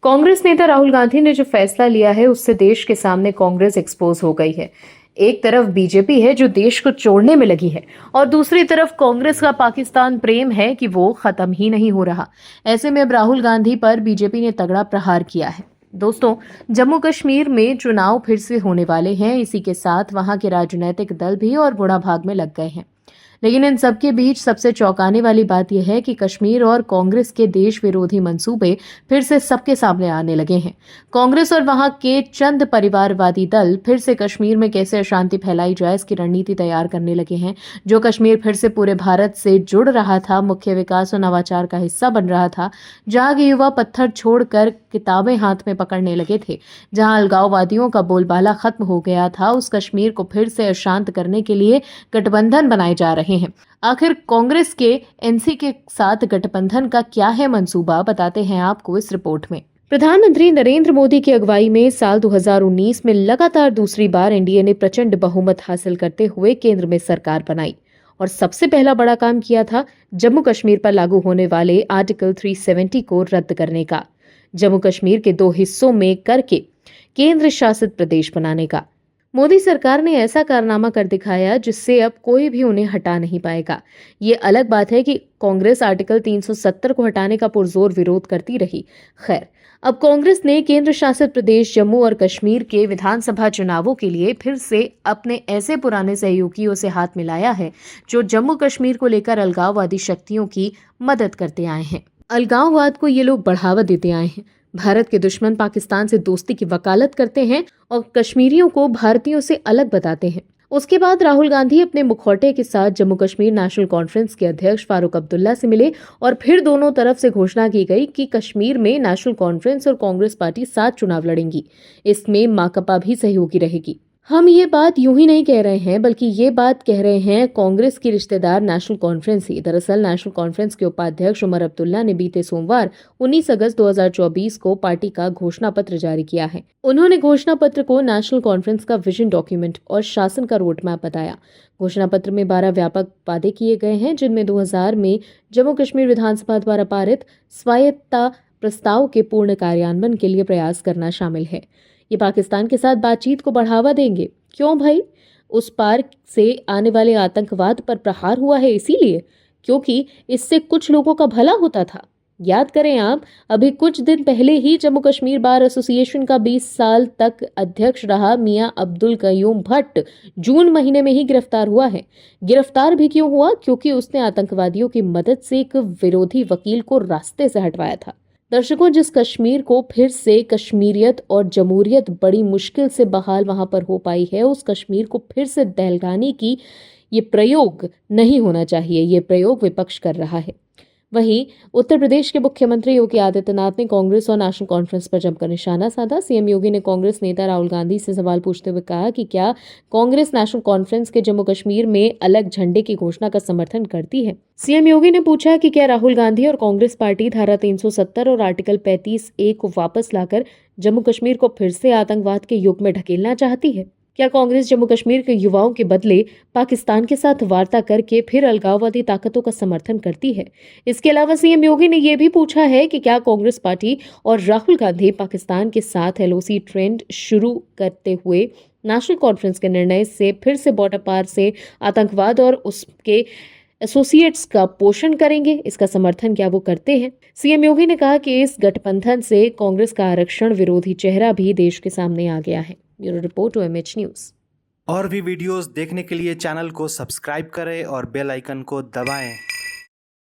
कांग्रेस नेता राहुल गांधी ने जो फैसला लिया है उससे देश के सामने कांग्रेस एक्सपोज हो गई है। एक तरफ बीजेपी है जो देश को तोड़ने में लगी है और दूसरी तरफ कांग्रेस का पाकिस्तान प्रेम है कि वो खत्म ही नहीं हो रहा। ऐसे में अब राहुल गांधी पर बीजेपी ने तगड़ा प्रहार किया है। दोस्तों, जम्मू कश्मीर में चुनाव फिर से होने वाले हैं। इसी के साथ वहां के राजनीतिक दल भी और बुरा भाग में लग गए हैं। लेकिन इन सबके बीच सबसे चौंकाने वाली बात यह है कि कश्मीर और कांग्रेस के देश विरोधी मंसूबे फिर से सबके सामने आने लगे हैं। कांग्रेस और वहां के चंद परिवारवादी दल फिर से कश्मीर में कैसे अशांति फैलाई जाए इसकी रणनीति तैयार करने लगे हैं। जो कश्मीर फिर से पूरे भारत से जुड़ रहा था, मुख्य विकास और नवाचार का हिस्सा बन रहा था, जहां के युवा पत्थर छोड़कर किताबें हाथ में पकड़ने लगे थे, जहां अलगाववादियों का बोलबाला खत्म हो गया था, उस कश्मीर को फिर से अशांत करने के लिए गठबंधन बनाए जा रहे हैं। आखिर कांग्रेस के एनसी के साथ गठबंधन का क्या है मंसूबा, बताते हैं आपको इस रिपोर्ट में। प्रधानमंत्री नरेंद्र मोदी की अगुवाई में साल 2019 में लगातार दूसरी बार एनडीए ने प्रचंड बहुमत हासिल करते हुए केंद्र में सरकार बनाई और सबसे पहला बड़ा काम किया था जम्मू कश्मीर पर लागू होने वाले आर्टिकल 370 को रद्द करने का, जम्मू कश्मीर के 2 हिस्सों में करके केंद्र शासित प्रदेश बनाने का। मोदी सरकार ने ऐसा कारनामा कर दिखाया जिससे अब कोई भी उन्हें हटा नहीं पाएगा। ये अलग बात है कि कांग्रेस आर्टिकल 370 को हटाने का पुरजोर विरोध करती रही। खैर, अब कांग्रेस ने केंद्र शासित प्रदेश जम्मू और कश्मीर के विधानसभा चुनावों के लिए फिर से अपने ऐसे पुराने सहयोगियों से हाथ मिलाया है जो जम्मू कश्मीर को लेकर अलगाववादी शक्तियों की मदद करते आए हैं। अलगाववाद को ये लोग बढ़ावा देते आए हैं, भारत के दुश्मन पाकिस्तान से दोस्ती की वकालत करते हैं और कश्मीरियों को भारतीयों से अलग बताते हैं। उसके बाद राहुल गांधी अपने मुखौटे के साथ जम्मू कश्मीर नेशनल कॉन्फ्रेंस के अध्यक्ष फारूक अब्दुल्ला से मिले और फिर दोनों तरफ से घोषणा की गई कि कश्मीर में नेशनल कॉन्फ्रेंस और कांग्रेस पार्टी साथ चुनाव लड़ेंगी। इसमें माकपा भी सहयोगी रहेगी। हम ये बात यूं ही नहीं कह रहे हैं, बल्कि ये बात कह रहे हैं कांग्रेस की रिश्तेदार नेशनल कॉन्फ्रेंस ही। दरअसल नेशनल कॉन्फ्रेंस के उपाध्यक्ष उमर अब्दुल्ला ने बीते सोमवार 19 अगस्त 2024 को पार्टी का घोषणा पत्र जारी किया है। उन्होंने घोषणा पत्र को नेशनल कॉन्फ्रेंस का विजन डॉक्यूमेंट और शासन का रोड मैप बताया। घोषणा पत्र में 12 व्यापक वादे किए गए हैं, जिनमें 2000 में जम्मू कश्मीर विधानसभा द्वारा पारित स्वायत्तता प्रस्ताव के पूर्ण कार्यान्वयन के लिए प्रयास करना शामिल है। ये पाकिस्तान के साथ बातचीत को बढ़ावा देंगे। क्यों भाई? उस पार से आने वाले आतंकवाद पर प्रहार हुआ है इसीलिए, क्योंकि इससे कुछ लोगों का भला होता था। याद करें आप, अभी कुछ दिन पहले ही जम्मू कश्मीर बार एसोसिएशन का 20 साल तक अध्यक्ष रहा मियां अब्दुल कयूम भट्ट जून महीने में ही गिरफ्तार हुआ है। गिरफ्तार भी क्यों हुआ? क्योंकि उसने आतंकवादियों की मदद से एक विरोधी वकील को रास्ते से हटवाया था। दर्शकों, जिस कश्मीर को फिर से कश्मीरियत और जमहूरियत बड़ी मुश्किल से बहाल वहां पर हो पाई है, उस कश्मीर को फिर से दहलगाने की ये प्रयोग नहीं होना चाहिए। ये प्रयोग विपक्ष कर रहा है। वहीं उत्तर प्रदेश के मुख्यमंत्री योगी आदित्यनाथ ने कांग्रेस और नेशनल कॉन्फ्रेंस पर जमकर निशाना साधा। सीएम योगी ने कांग्रेस नेता राहुल गांधी से सवाल पूछते हुए कहा कि क्या कांग्रेस नेशनल कॉन्फ्रेंस के जम्मू कश्मीर में अलग झंडे की घोषणा का समर्थन करती है। सीएम योगी ने पूछा कि क्या राहुल गांधी और कांग्रेस पार्टी धारा 370 और आर्टिकल 35A को वापस लाकर जम्मू कश्मीर को फिर से आतंकवाद के युग में ढकेलना चाहती है। क्या कांग्रेस जम्मू कश्मीर के युवाओं के बदले पाकिस्तान के साथ वार्ता करके फिर अलगाववादी ताकतों का समर्थन करती है? इसके अलावा सीएम योगी ने यह भी पूछा है कि क्या कांग्रेस पार्टी और राहुल गांधी पाकिस्तान के साथ LOC ट्रेंड शुरू करते हुए नेशनल कॉन्फ्रेंस के निर्णय से फिर से बॉर्डर पार से आतंकवाद और उसके एसोसिएट्स का पोषण करेंगे? इसका समर्थन क्या वो करते हैं? सीएम योगी ने कहा कि इस गठबंधन से कांग्रेस का आरक्षण विरोधी चेहरा भी देश के सामने आ गया है। Bureau report MH news. और भी वीडियोस देखने के लिए चैनल को सब्सक्राइब करें और बेल आइकन को दबाएं।